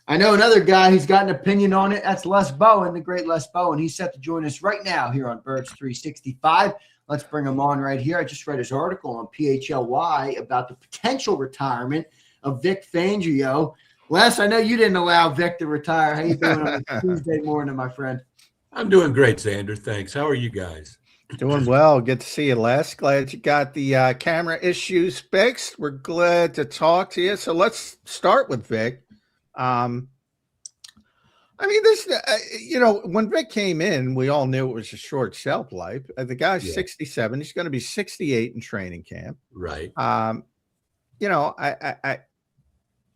I know another guy who's got an opinion on it. That's Les Bowen, the great Les Bowen. He's set to join us right now here on Birds 365. Let's bring him on right here. I just read his article on PHLY about the potential retirement of Vic Fangio. Les, I know you didn't allow Vic to retire. How you doing on a Tuesday morning, my friend? I'm doing great, Xander. Thanks. How are you guys? Doing well. Good to see you, Les. Glad you got the camera issues fixed. We're glad to talk to you. So let's start with Vic. When Vic came in, we all knew it was a short shelf life. The guy's 67. He's going to be 68 in training camp. Right.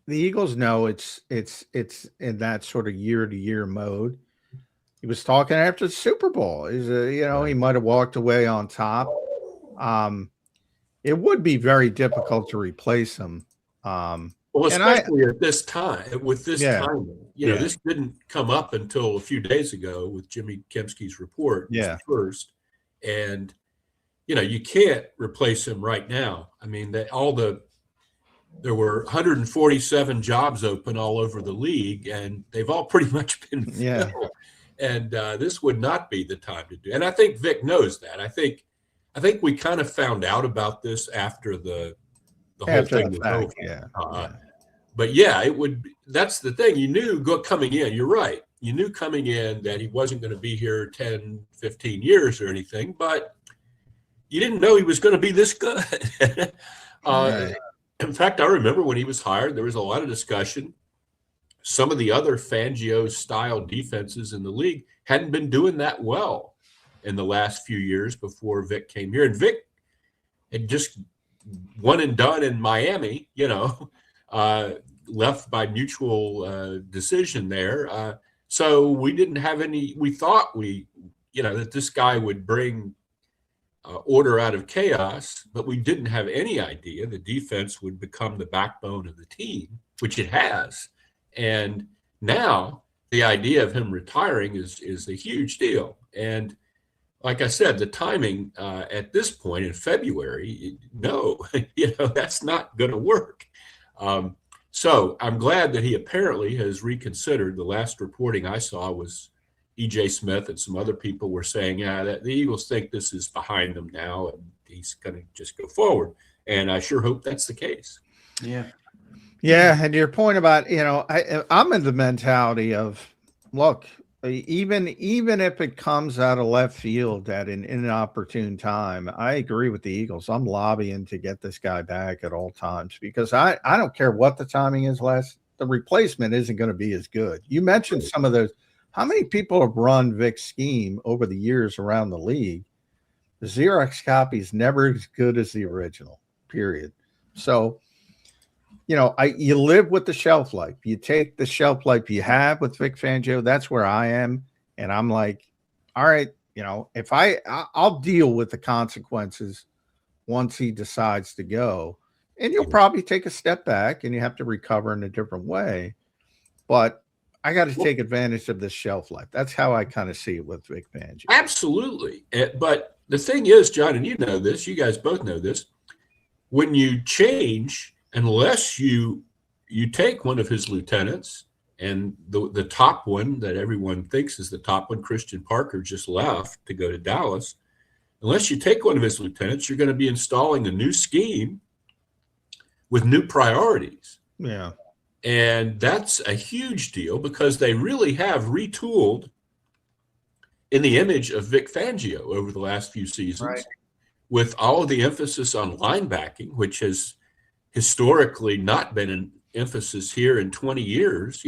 The Eagles know it's in that sort of year-to-year mode. He was talking after the Super Bowl. He might have walked away on top. It would be very difficult to replace him. Well, especially at this time, with this timing. This didn't come up until a few days ago with Jimmy Kempski's report first. And, you can't replace him right now. I mean, there were 147 jobs open all over the league, and they've all pretty much been filled. And this would not be the time to do. And I think Vic knows that. I think we kind of found out about this after the whole thing was over. But it would. That's the thing. You knew coming in. You're right. You knew coming in that he wasn't going to be here 10, 15 years or anything. But you didn't know he was going to be this good. In fact, I remember when he was hired, there was a lot of discussion. Some of the other Fangio-style defenses in the league hadn't been doing that well in the last few years before Vic came here. And Vic had just one and done in Miami, left by mutual decision there. So we didn't have any – we thought that this guy would bring order out of chaos, but we didn't have any idea the defense would become the backbone of the team, which it has. And now the idea of him retiring is a huge deal. And like I said, the timing at this point in February, that's not going to work. So I'm glad that he apparently has reconsidered. The last reporting I saw was E.J. Smith and some other people were saying, that the Eagles think this is behind them now and he's going to just go forward. And I sure hope that's the case. Yeah. Yeah, and your point about, I'm in the mentality of, look, even if it comes out of left field at an inopportune time, I agree with the Eagles. I'm lobbying to get this guy back at all times because I don't care what the timing is, Les. The replacement isn't going to be as good. You mentioned some of those. How many people have run Vic's scheme over the years around the league? The Xerox copy is never as good as the original, period. So, you live with the shelf life. You take the shelf life you have with Vic Fangio. That's where I am. And I'm like, all right, if I'll deal with the consequences once he decides to go. And you'll probably take a step back and you have to recover in a different way. But I got to take advantage of this shelf life. That's how I kind of see it with Vic Fangio. Absolutely. But the thing is, John, and you know this, you guys both know this, when you change, unless you take one of his lieutenants, and the top one that everyone thinks is the top one, Christian Parker, just left to go to Dallas. Unless you take one of his lieutenants, you're going to be installing a new scheme with new priorities. Yeah. And that's a huge deal because they really have retooled in the image of Vic Fangio over the last few seasons, with all of the emphasis on linebacking, which has historically not been an emphasis here in 20 years.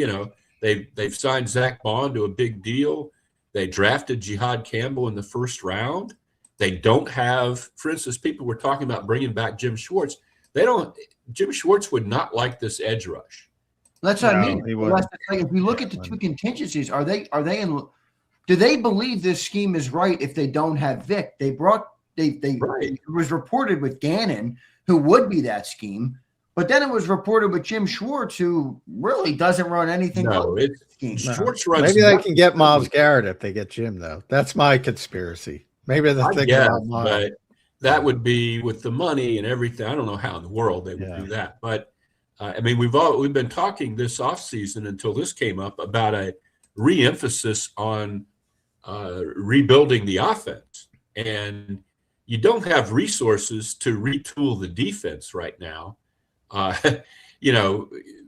They've signed Zach Bond to a big deal. They drafted Jihad Campbell in the first round. They don't have, for instance, people were talking about bringing back Jim Schwartz. Jim Schwartz would not like this edge rush. That's what I mean. If we look at the two contingencies, do they believe this scheme is right if they don't have Vic? It was reported with Gannon, who would be that scheme, but then it was reported with Jim Schwartz, who really doesn't run anything. Schwartz runs. Maybe they can get Myles Garrett if they get Jim, though. That's my conspiracy. Maybe they're thinking about Myles. But that would be with the money and everything. I don't know how in the world they would do that, but I mean, we've been talking this offseason until this came up about a re-emphasis on rebuilding the offense, and you don't have resources to retool the defense right now,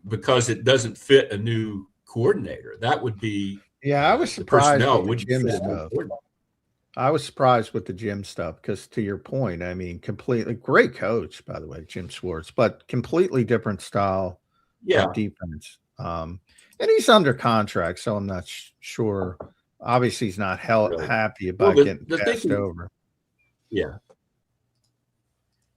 because it doesn't fit a new coordinator. That would be I was surprised with the gym stuff. I was surprised with the gym stuff because, to your point, I mean, completely great coach, by the way, Jim Schwartz, but completely different style of defense. And he's under contract, so I'm not sure. Obviously, he's not happy about getting passed over. Yeah.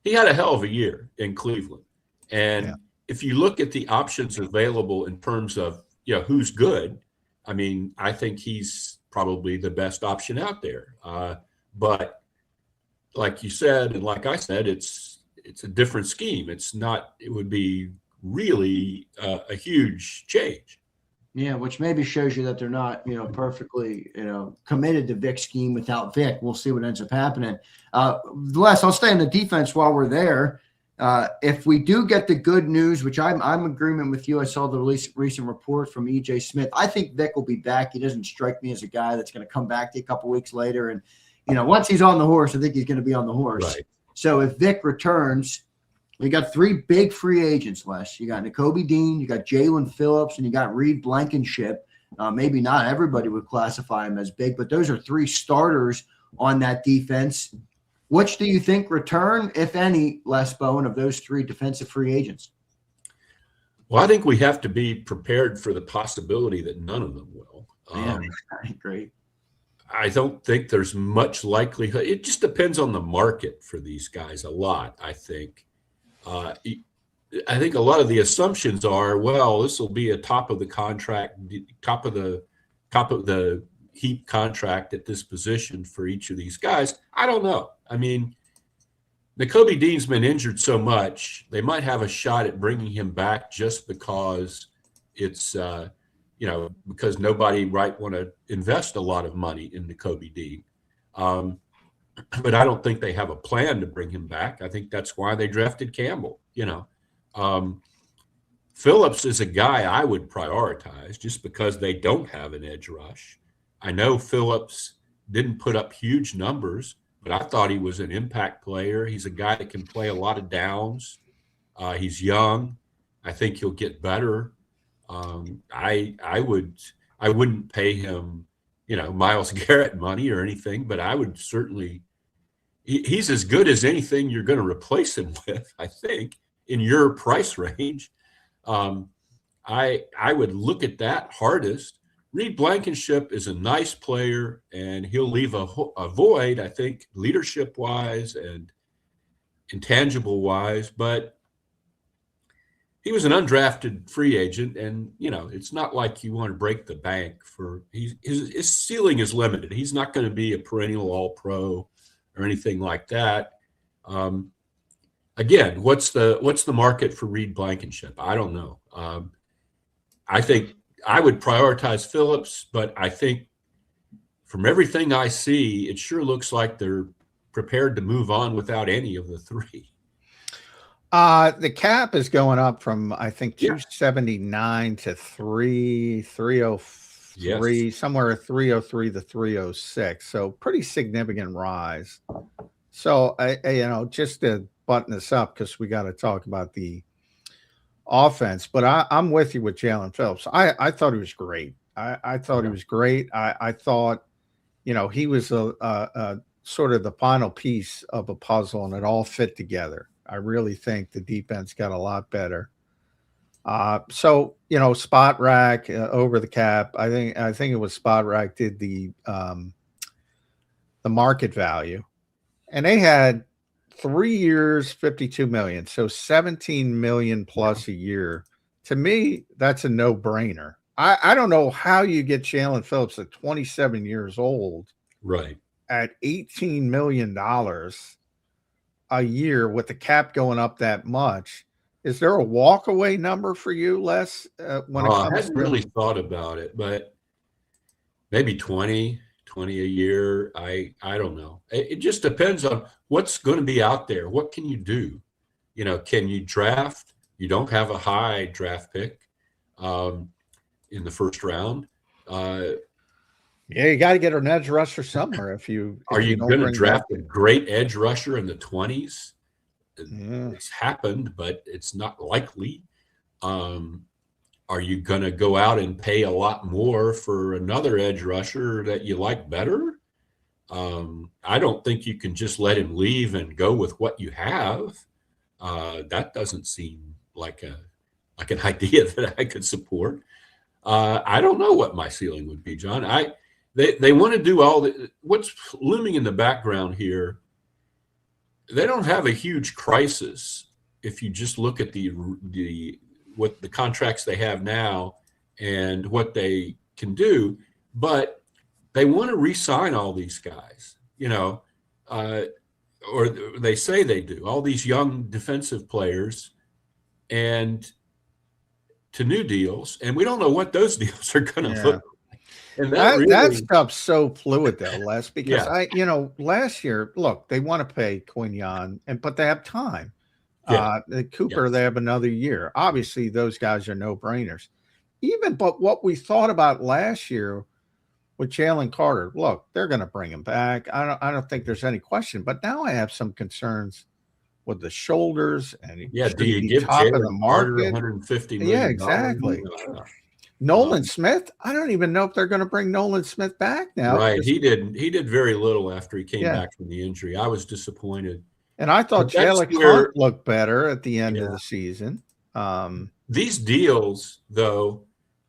He had a hell of a year in Cleveland. And if you look at the options available in terms of, who's good, I mean, I think he's probably the best option out there. But like you said, and like I said, it's a different scheme. It would be really a huge change. Yeah, which maybe shows you that they're not, perfectly, committed to Vic's scheme without Vic. We'll see what ends up happening. Les, I'll stay on the defense while we're there. If we do get the good news, which I'm in agreement with you, I saw the recent report from E.J. Smith. I think Vic will be back. He doesn't strike me as a guy that's going to come back to you a couple weeks later. And, once he's on the horse, I think he's going to be on the horse. Right. So if Vic returns, we got 3 big free agents, Les. You got Nakobe Dean, you got Jalen Phillips, and you got Reed Blankenship. Maybe not everybody would classify him as big, but those are 3 starters on that defense. Which do you think return, if any, Les Bowen, of those 3 defensive free agents? Well, I think we have to be prepared for the possibility that none of them will. Great. I don't think there's much likelihood. It just depends on the market for these guys a lot, I think. I think a lot of the assumptions are, well, this will be a top of the heap contract at this position for each of these guys. I don't know. I mean, Nakobe Dean's been injured so much, they might have a shot at bringing him back just because it's, because nobody might want to invest a lot of money in Nakobe Dean. But I don't think they have a plan to bring him back. I think that's why they drafted Campbell. Phillips is a guy I would prioritize just because they don't have an edge rush. I know Phillips didn't put up huge numbers, but I thought he was an impact player. He's a guy that can play a lot of downs. He's young. I think he'll get better. I wouldn't pay him, Myles Garrett money or anything, but I would certainly. He's as good as anything you're going to replace him with, I think, in your price range. I would look at that hardest. Reed Blankenship is a nice player, and he'll leave a void, I think, leadership-wise and intangible-wise. But he was an undrafted free agent, and, it's not like you want to break the bank for his ceiling is limited. He's not going to be a perennial all-pro or anything like that. Again, what's the market for Reed Blankenship? I don't know. I think I would prioritize Phillips, but I think from everything I see, it sure looks like they're prepared to move on without any of the 3. The cap is going up from, I think, 279 to 303, somewhere 303 to 306. So pretty significant rise. So, just to button this up, because we got to talk about the offense, but I'm with you with Jalen Phillips. I thought he was great. I thought he was great. I thought, he was a sort of the final piece of a puzzle, and it all fit together. I really think the defense got a lot better. So, Spot Rack over the cap. I think it was Spot Rack did the market value, and they had 3 years, $52 million. So $17 million plus a year. To me, that's a no-brainer. I don't know how you get Jalen Phillips at 27 years old, right, at $18 million a year with the cap going up that much. Is there a walk-away number for you, Les? I hadn't really thought about it, but maybe 20 a year. I don't know. It just depends on what's going to be out there. What can you do? Can you draft You don't have a high draft pick in the first round. Yeah, you got to get an edge rusher somewhere. If you Are you don't going to bring draft back- a great edge rusher in the 20s? Yeah. It's happened, but it's not likely. Are you going to go out and pay a lot more for another edge rusher that you like better? I don't think you can just let him leave and go with what you have. That doesn't seem like an idea that I could support. I don't know what my ceiling would be, John. They want to do all what's looming in the background here. They don't have a huge crisis if you just look at what the contracts they have now and what they can do, but they want to re-sign all these guys, or they say they do, all these young defensive players, and to new deals, and we don't know what those deals are going to look like. And that stuff's so fluid though, Les, because Yeah. last year, look, they want to pay Quignon, but they have time. Yeah. Cooper, they have another year. Obviously, those guys are no-brainers. But what we thought about last year with Jalen Carter, look, they're going to bring him back. I don't think there's any question. But now I have some concerns with the shoulders and do you give top of the Jalen Carter market? $150 million? Yeah, exactly. Nolan Smith, I don't even know if they're going to bring Nolan Smith back now. Right, he did very little after he came back from the injury. I was disappointed. And I thought Jalen Hunt looked better at the end of the season. These deals, though,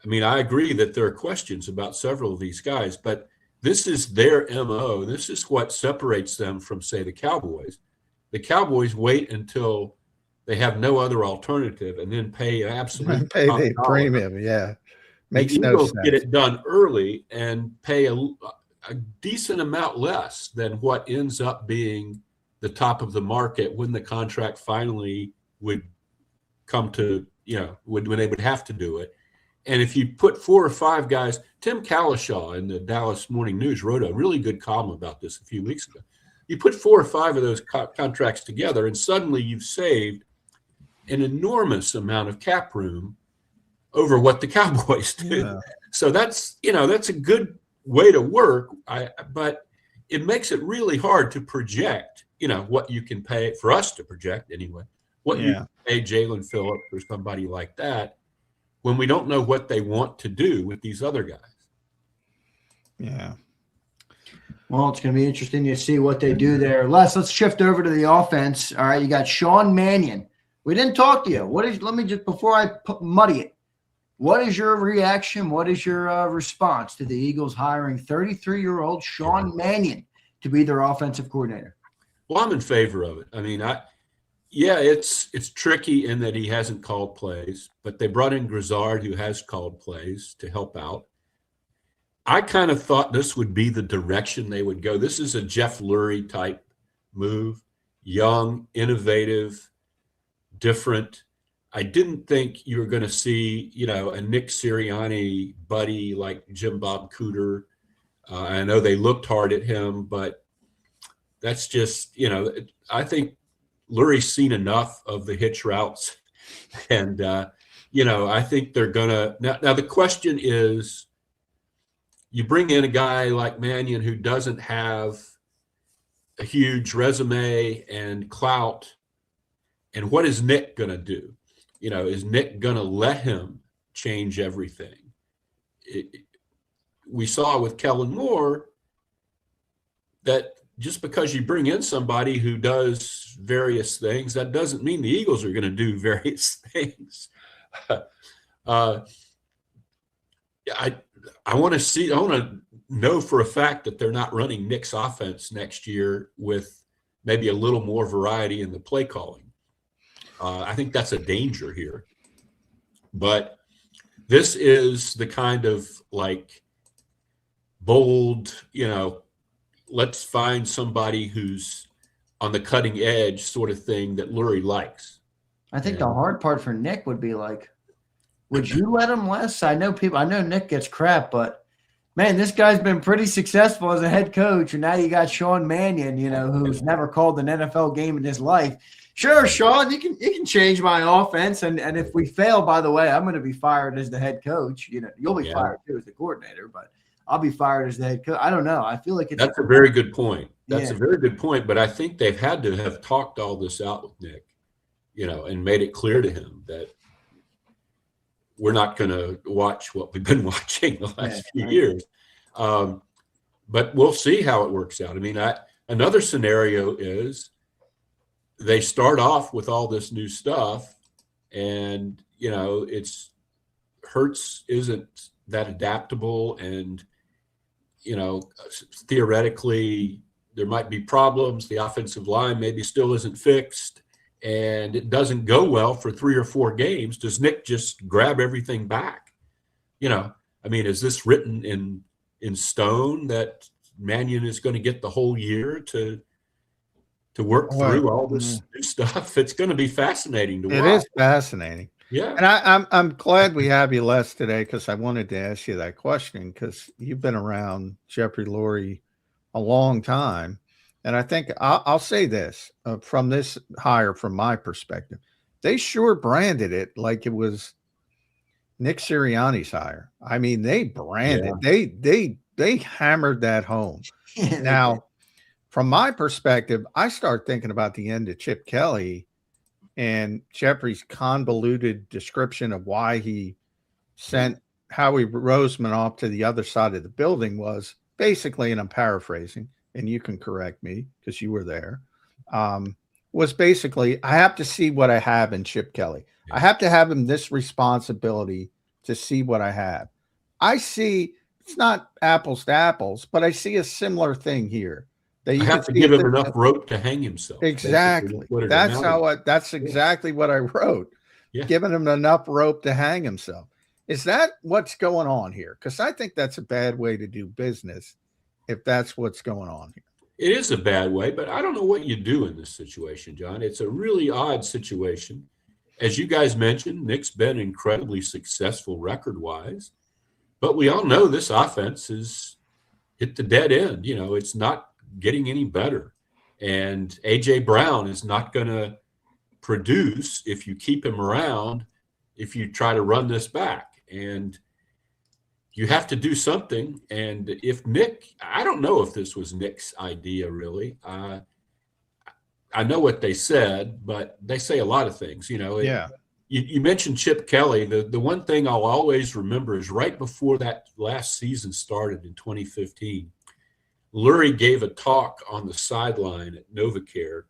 I mean, I agree that there are questions about several of these guys, but this is their MO. This is what separates them from, say, the Cowboys. The Cowboys wait until they have no other alternative and then pay an absolute pay the premium. Yeah, makes the no Eagles sense. Get it done early and pay a decent amount less than what ends up being the top of the market when the contract finally would come to, when they would have to do it. And if you put 4 or 5 guys, Tim Calishaw in the Dallas Morning News wrote a really good column about this a few weeks ago. You put 4 or 5 of those contracts together, and suddenly you've saved an enormous amount of cap room over what the Cowboys do. Yeah. So that's a good way to work. But it makes it really hard to project, what you can pay, for us to project anyway, what you can pay Jalen Phillips or somebody like that when we don't know what they want to do with these other guys. Yeah. Well, it's going to be interesting to see what they do there. Les, let's shift over to the offense. All right, you got Sean Mannion. We didn't talk to you. Let me just, before I muddy it, what is your reaction? What is your response to the Eagles hiring 33-year-old Sean Mannion to be their offensive coordinator? Well, I'm in favor of it. I mean, it's tricky in that he hasn't called plays, but they brought in Grizzard, who has called plays, to help out. I kind of thought this would be the direction they would go. This is a Jeff Lurie type move, young, innovative, different. I didn't think you were going to see, a Nick Sirianni buddy like Jim Bob Cooter. I know they looked hard at him, but that's just, I think Lurie's seen enough of the hitch routes. And, I think they're going to – now the question is, you bring in a guy like Mannion who doesn't have a huge resume and clout, and what is Nick going to do? Is Nick going to let him change everything? We saw with Kellen Moore that just because you bring in somebody who does various things, that doesn't mean the Eagles are going to do various things. I want to know for a fact that they're not running Nick's offense next year with maybe a little more variety in the play calling. I think that's a danger here. But this is the kind of bold, let's find somebody who's on the cutting edge sort of thing that Lurie likes. I think the hard part for Nick would be would you let him less? I know Nick gets crap, but man, this guy's been pretty successful as a head coach. And now you got Sean Mannion, who's never called an NFL game in his life. Sure, Sean, you can change my offense, and if we fail, by the way, I'm going to be fired as the head coach. You'll be fired too as the coordinator, but I'll be fired as the head coach. I don't know. I feel like that's a very good point. That's a very good point. But I think they've had to have talked all this out with Nick, and made it clear to him that we're not going to watch what we've been watching the last few years. But we'll see how it works out. I mean, another scenario is they start off with all this new stuff, and it's Hurts isn't that adaptable, and theoretically there might be problems. The offensive line maybe still isn't fixed, and it doesn't go well for 3 or 4 games. Does Nick just grab everything back? I mean, is this written in stone that Mannion is going to get the whole year to work through all this new stuff? It's going to be fascinating to watch. It is fascinating. Yeah. And I'm glad we have you, Les, today, because I wanted to ask you that question, because you've been around Jeffrey Lurie a long time. And I think I'll say this from this hire, from my perspective, they sure branded it like it was Nick Sirianni's hire. I mean, they branded, they hammered that home. Now, from my perspective, I start thinking about the end of Chip Kelly and Jeffrey's convoluted description of why he sent Howie Roseman off to the other side of the building was basically, and I'm paraphrasing, and you can correct me because you were there, was basically, I have to see what I have in Chip Kelly. I have to have him this responsibility to see what I have. I see, it's not apples to apples, but I see a similar thing here. That you have to give him enough rope to hang himself. Exactly. That's exactly what I wrote. Yeah. Giving him enough rope to hang himself. Is that what's going on here? Because I think that's a bad way to do business if that's what's going on here. It is a bad way, but I don't know what you do in this situation, John. It's a really odd situation. As you guys mentioned, Nick's been incredibly successful record-wise, but we all know this offense is hit the dead end. It's not getting any better. And A.J. Brown is not going to produce if you keep him around, if you try to run this back. And you have to do something. And if Nick, I don't know if this was Nick's idea, really. I know what they said, but they say a lot of things, You mentioned Chip Kelly. The one thing I'll always remember is right before that last season started in 2015, Lurie gave a talk on the sideline at NovaCare.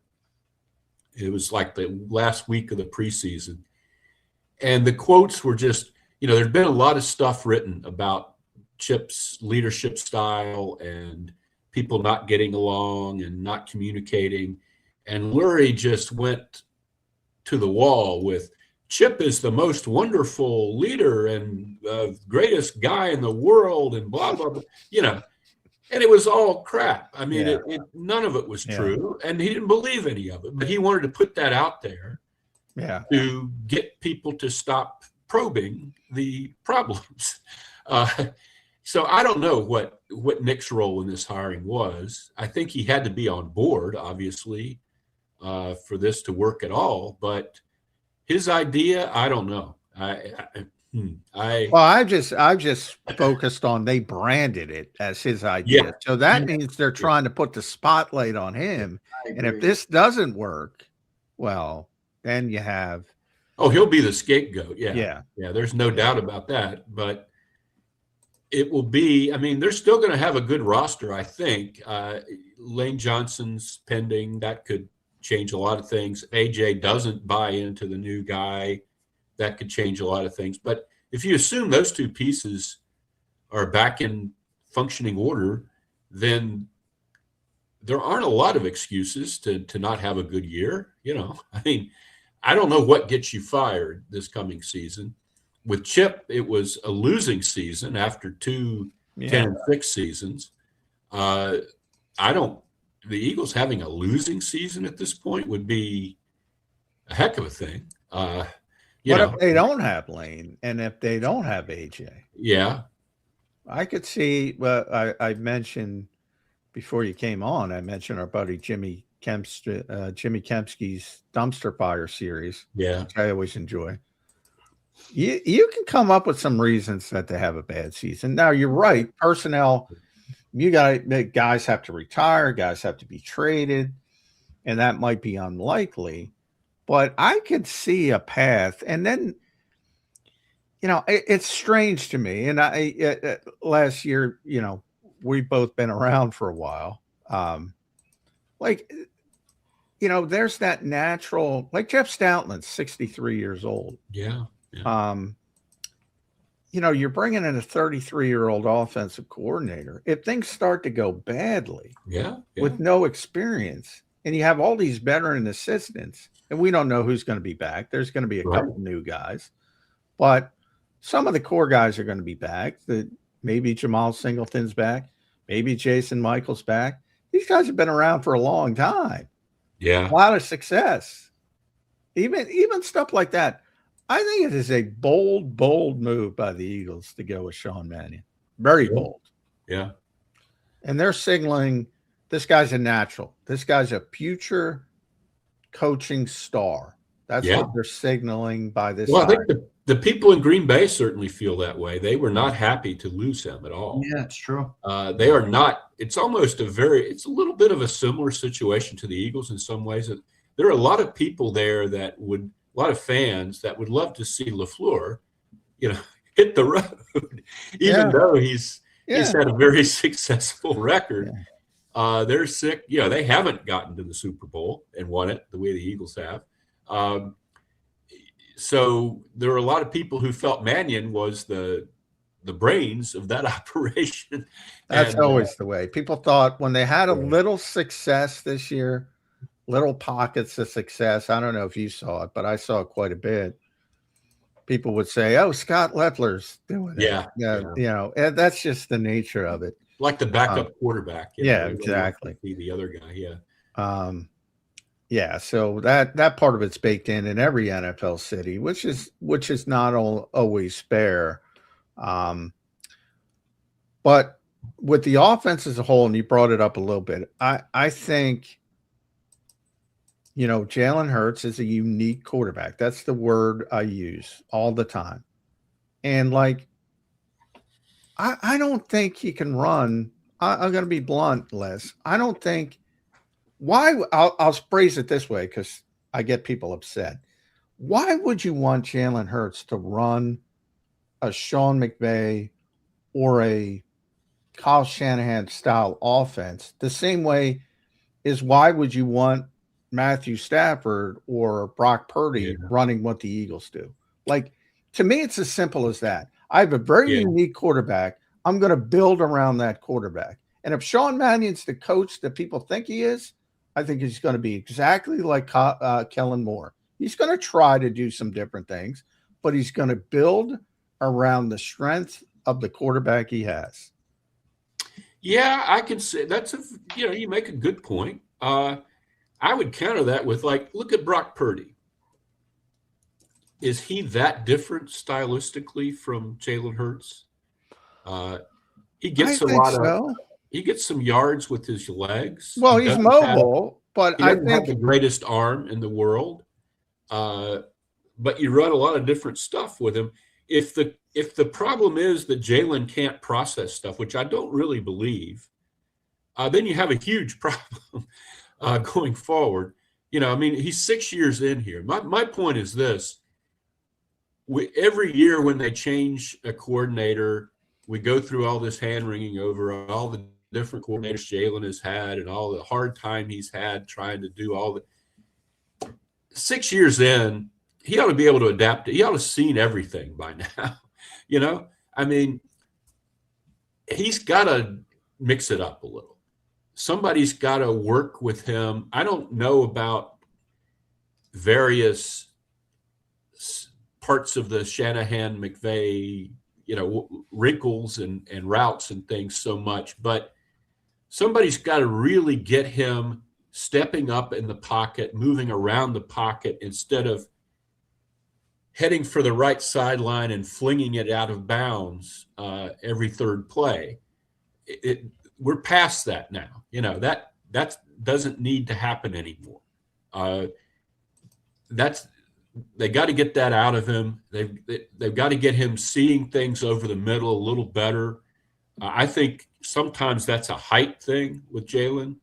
It was like the last week of the preseason. And the quotes were just, there'd been a lot of stuff written about Chip's leadership style and people not getting along and not communicating. And Lurie just went to the wall with, Chip is the most wonderful leader and greatest guy in the world and blah, blah, blah, And it was all crap. I mean, none of it was true, and he didn't believe any of it. But he wanted to put that out there to get people to stop probing the problems. So I don't know what Nick's role in this hiring was. I think he had to be on board, obviously, for this to work at all. But his idea, I don't know. I've just focused on they branded it as his idea. Yeah. So that means they're trying to put the spotlight on him. And if this doesn't work, well, then you have. Oh, he'll be the scapegoat. Yeah. There's no doubt about that. But it will be, I mean, they're still going to have a good roster, I think. Lane Johnson's pending. That could change a lot of things. AJ doesn't buy into the new guy. That could change a lot of things. But if you assume those two pieces are back in functioning order, then there aren't a lot of excuses to not have a good year. I mean, I don't know what gets you fired this coming season. With Chip, it was a losing season after two 10-6 seasons. The Eagles having a losing season at this point would be a heck of a thing. If they don't have Lane and if they don't have AJ? Yeah. I could see, I mentioned before you came on, I mentioned our buddy Jimmy Jimmy Kempski's dumpster fire series, Yeah. which I always enjoy. You can come up with some reasons that they have a bad season. Now you're right, personnel. Guys have to retire, guys have to be traded, and that might be unlikely. But I could see a path, and then it's strange to me. And last year, we've both been around for a while. There's that natural, like Jeff Stoutland's 63 years old. Yeah. You're bringing in a 33-year-old offensive coordinator. If things start to go badly, with no experience, and you have all these veteran assistants, and we don't know who's going to be back. There's going to be a couple new guys, but some of the core guys are going to be back. Maybe Jamal Singleton's back. Maybe Jason Michael's back. These guys have been around for a long time. Yeah. A lot of success. Even stuff like that. I think it is a bold move by the Eagles to go with Sean Mannion. Very bold. Yeah. And they're signaling this guy's a natural. This guy's a future coaching star. That's what they're signaling by this. Well, I think the people in Green Bay certainly feel that way. They were not happy to lose him at all. Yeah, it's true. They are not. It's almost it's a little bit of a similar situation to the Eagles in some ways. There are a lot of people there a lot of fans that would love to see LaFleur, hit the road, even though he's had a very successful record. Yeah. They're sick. They haven't gotten to the Super Bowl and won it the way the Eagles have. So there are a lot of people who felt Mannion was the brains of that operation. That's always the way. People thought when they had a little success this year, little pockets of success. I don't know if you saw it, but I saw it quite a bit. People would say, "Oh, Scott Leffler's doing it." Yeah. That's just the nature of it. Like the backup quarterback. Exactly. Be the other guy. So that part of it's baked in every NFL city, which is not always fair. But with the offense as a whole, and you brought it up a little bit, I think. Jalen Hurts is a unique quarterback. That's the word I use all the time. And I don't think he can run. I'm going to be blunt, Les. I don't think I'll phrase it this way because I get people upset. Why would you want Jalen Hurts to run a Sean McVay or a Kyle Shanahan style offense the same way as why would you want Matthew Stafford or Brock Purdy running what the Eagles do? To me, it's as simple as that. I have a very unique quarterback. I'm going to build around that quarterback. And if Sean Mannion's the coach that people think he is, I think he's going to be exactly like Kellen Moore. He's going to try to do some different things, but he's going to build around the strength of the quarterback he has. Yeah, I can say you make a good point. I would counter that with look at Brock Purdy. Is he that different stylistically from Jalen Hurts? He gets he gets some yards with his legs. Well, he's mobile, but I think have the greatest arm in the world. But you run a lot of different stuff with him. If the problem is that Jalen can't process stuff, which I don't really believe, then you have a huge problem. Going forward, he's 6 years in here. My point is this. Every year when they change a coordinator, we go through all this hand-wringing over all the different coordinators Jalen has had and all the hard time he's had trying to do all the 6 years in, he ought to be able to adapt. He ought to have seen everything by now. He's got to mix it up a little. Somebody's got to work with him. I don't know about various parts of the Shanahan McVay, wrinkles and routes and things so much, but somebody's got to really get him stepping up in the pocket, moving around the pocket instead of heading for the right sideline and flinging it out of bounds every third play. We're past that now. that doesn't need to happen anymore. They got to get that out of him. They've got to get him seeing things over the middle a little better. I think sometimes that's a height thing with Jalen.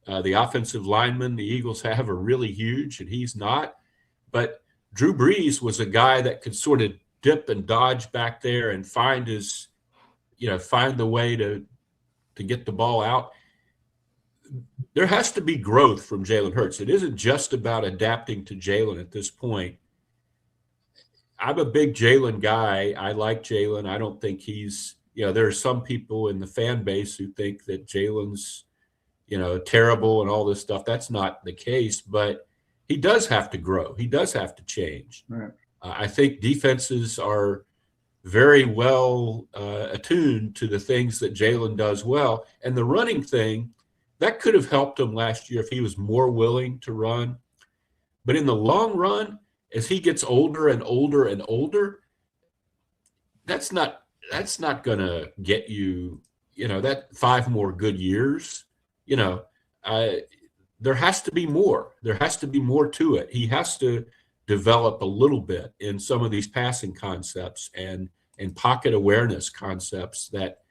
The offensive linemen the Eagles have are really huge, and he's not. But Drew Brees was a guy that could sort of dip and dodge back there and find the way to get the ball out. There has to be growth from Jalen Hurts. It isn't just about adapting to Jalen at this point. I'm a big Jalen guy. I like Jalen. I don't think he's, there are some people in the fan base who think that Jalen's, terrible and all this stuff. That's not the case, but he does have to grow. He does have to change. Right. I think defenses are very well attuned to the things that Jalen does well. And the running thing, that could have helped him last year if he was more willing to run. But in the long run, as he gets older and older and older, that's not going to get you, that 5 more good years. There has to be more. There has to be more to it. He has to develop a little bit in some of these passing concepts and pocket awareness concepts that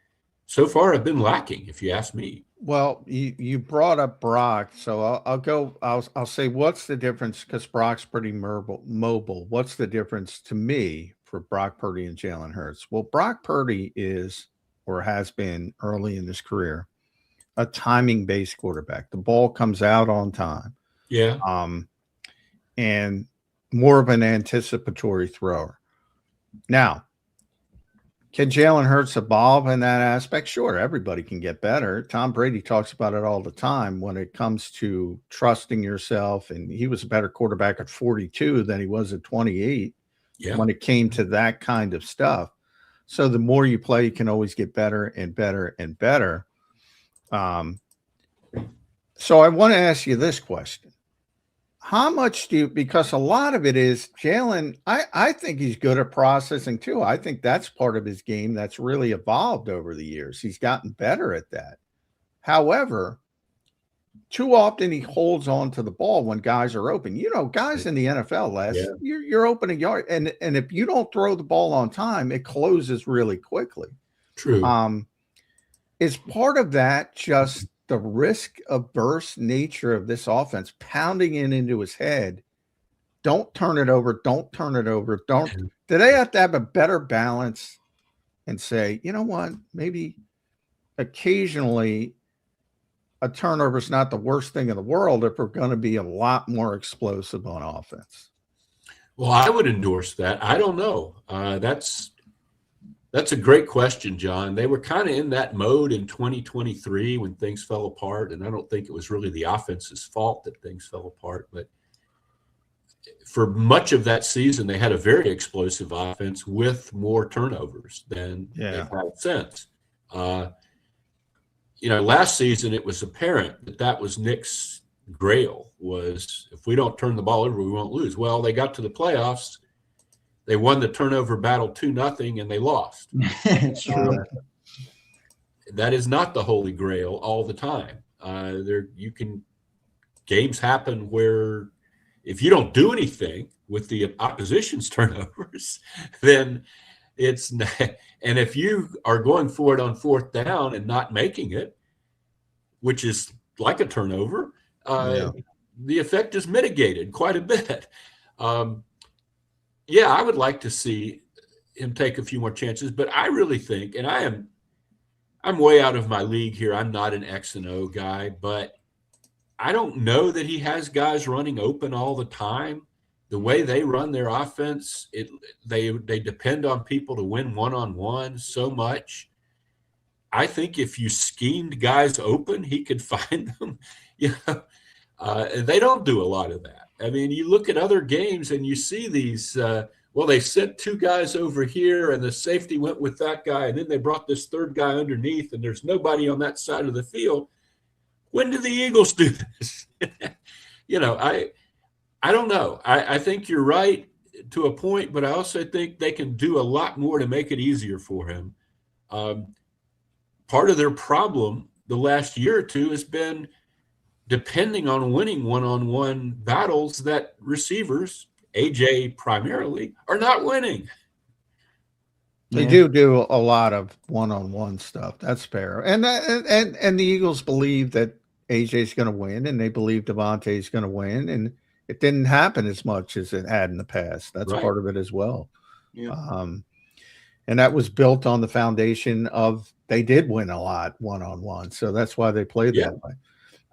so far have been lacking, if you ask me. Well, you brought up Brock, so I'll say, what's the difference? Because Brock's pretty mobile. What's the difference to me for Brock Purdy and Jalen Hurts? Well, Brock Purdy is, or has been early in his career, a timing-based quarterback. The ball comes out on time. Yeah. And more of an anticipatory thrower. Now, can Jalen Hurts evolve in that aspect? Sure, everybody can get better. Tom Brady talks about it all the time when it comes to trusting yourself, and he was a better quarterback at 42 than he was at 28 when it came to that kind of stuff. So the more you play, you can always get better and better and better. So I want to ask you this question. How much because a lot of it is Jalen, I think he's good at processing too. I think that's part of his game that's really evolved over the years. He's gotten better at that. However, too often he holds on to the ball when guys are open. Guys in the NFL, you're open a yard. And if you don't throw the ball on time, it closes really quickly. True. Is part of that just the risk averse nature of this offense pounding into his head? Don't turn it over. Don't turn it over. Do they have to have a better balance and say, you know what, maybe occasionally a turnover is not the worst thing in the world if we're going to be a lot more explosive on offense? Well, I would endorse that. I don't know. That's a great question, John. They were kind of in that mode in 2023 when things fell apart, and I don't think it was really the offense's fault that things fell apart. But for much of that season, they had a very explosive offense with more turnovers than they've had since. Last season it was apparent that was Nick's grail, was if we don't turn the ball over, we won't lose. Well, they got to the playoffs. They won the turnover battle 2-0, and they lost. True. That is not the holy grail all the time. Games happen where if you don't do anything with the opposition's turnovers, then it's not, and if you are going for it on 4th down and not making it, which is like a turnover, the effect is mitigated quite a bit. I would like to see him take a few more chances, but I really think, and I'm way out of my league here. I'm not an X and O guy, but I don't know that he has guys running open all the time. The way they run their offense, they depend on people to win one-on-one so much. I think if you schemed guys open, he could find them. They don't do a lot of that. I mean, you look at other games and you see these, they sent 2 guys over here and the safety went with that guy, and then they brought this 3rd guy underneath and there's nobody on that side of the field. When do the Eagles do this? I don't know. I think you're right to a point, but I also think they can do a lot more to make it easier for him. Part of their problem the last year or two has been depending on winning one-on-one battles that receivers, AJ primarily, are not winning. They do a lot of one-on-one stuff. That's fair. And the Eagles believe that AJ's going to win, and they believe Devontae's going to win, and it didn't happen as much as it had in the past. That's Right. part of it as well. Yeah. And that was built on the foundation of they did win a lot one-on-one. So that's why they played that way.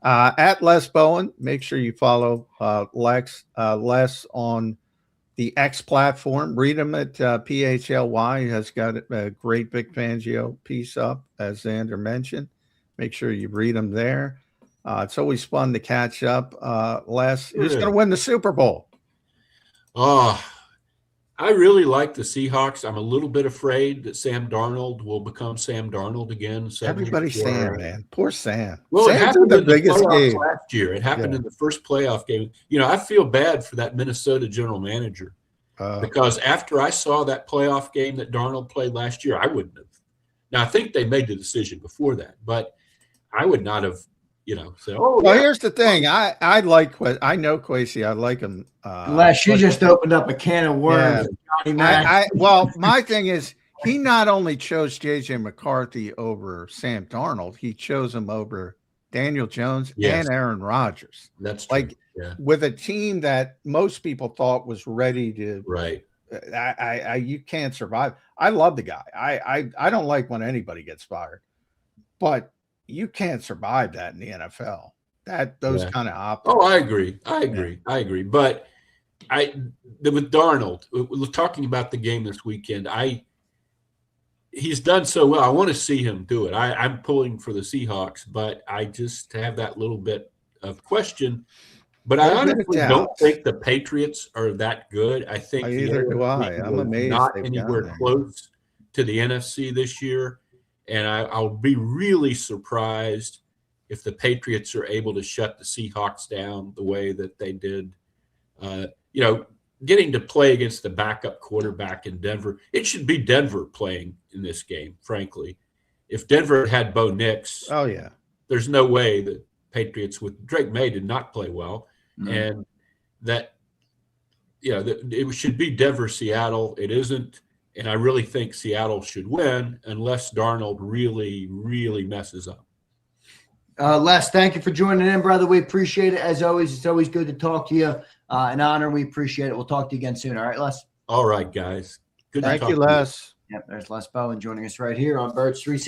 At Les Bowen, make sure you follow Les on the X platform. Read him at PHLY. He has got a great Vic Fangio piece up, as Xander mentioned. Make sure you read him there. It's always fun to catch up. Les, who's going to win the Super Bowl? Oh, I really like the Seahawks. I'm a little bit afraid that Sam Darnold will become Sam Darnold again. Everybody's Sam, man. Poor Sam. Well, Sam's it happened the in the biggest playoffs game last year. It happened in the first playoff game. You know, I feel bad for that Minnesota general manager because after I saw that playoff game that Darnold played last year, I wouldn't have. Now, I think they made the decision before that, but I would not have, said, well, here's the thing. I know Kwesi. I like him. She just opened up a can of worms. Yeah. Well, my thing is, he not only chose J.J. McCarthy over Sam Darnold, he chose him over Daniel Jones and Aaron Rodgers. That's true. With a team that most people thought was ready to. Right. You can't survive. I love the guy. I don't like when anybody gets fired, but you can't survive that in the NFL. Those kind of options. Oh, I agree. But with Darnold, we're talking about the game this weekend. He's done so well. I want to see him do it. I'm pulling for the Seahawks, but I just have that little bit of question. But I honestly don't think the Patriots are that good. I think either do I. I'm amazed not anywhere close to the NFC this year. And I'll be really surprised if the Patriots are able to shut the Seahawks down the way that they did. Getting to play against the backup quarterback in Denver, it should be Denver playing in this game, frankly. If Denver had Bo Nix, there's no way that Patriots with Drake May did not play well. Mm-hmm. And that, it should be Denver, Seattle. It isn't. And I really think Seattle should win unless Darnold really, really messes up. Les, thank you for joining in, brother. We appreciate it. As always, it's always good to talk to you. An honor. We appreciate it. We'll talk to you again soon. All right, Les? All right, guys. Good to talk to you. Thank you, Les. Yep, there's Les Bowen joining us right here on Birds 360.